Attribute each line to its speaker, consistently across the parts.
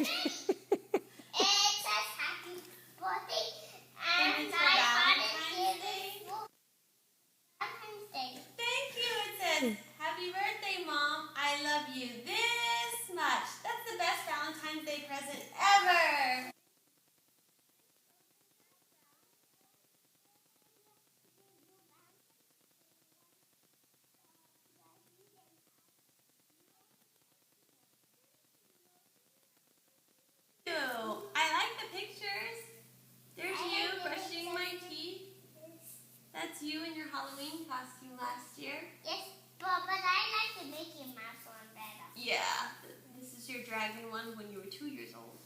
Speaker 1: says happy birthday.
Speaker 2: And it's for Valentine's Day.
Speaker 1: Valentine's Day.
Speaker 2: Thank you. It says, happy birthday, Mom. I love you this much. That's the best Valentine's Day present ever. I like the pictures. There's you brushing my teeth. That's you in your Halloween costume last year.
Speaker 1: Yes, but I like the Mickey Mouse one better.
Speaker 2: Yeah, this is your dragon one when you were 2 years old.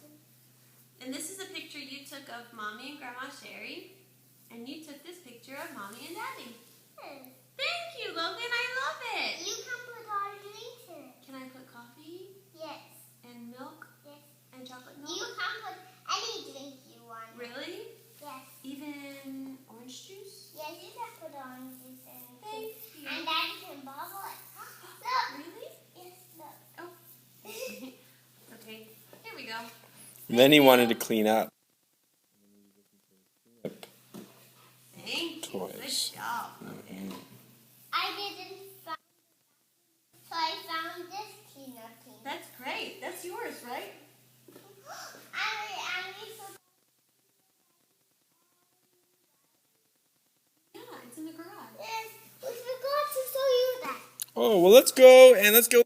Speaker 2: And this is a picture you took of Mommy and Grandma Sherry. And you took this picture of Mommy and Daddy. Thank you, Logan. I love it.
Speaker 1: You can put all drinks in it.
Speaker 2: Can I put coffee?
Speaker 1: Yes.
Speaker 2: And milk?
Speaker 1: Yes.
Speaker 2: And chocolate milk?
Speaker 1: You can put any drink you want.
Speaker 2: Really?
Speaker 1: Yes.
Speaker 2: Even orange juice?
Speaker 1: Yes, you can put oranges in it.
Speaker 2: Thank you.
Speaker 1: And Daddy can bubble it. Look.
Speaker 2: Really?
Speaker 1: Yes, look.
Speaker 2: Oh. Okay. Here we go.
Speaker 3: And then he wanted to clean up.
Speaker 2: Thank you. Good
Speaker 3: Toys.
Speaker 2: job.
Speaker 1: I didn't find so I found this cleaner thing.
Speaker 2: That's great. That's yours, right? Yeah, it's in the garage.
Speaker 1: Yes, we forgot to show you that.
Speaker 3: Oh, well, let's go and let's go.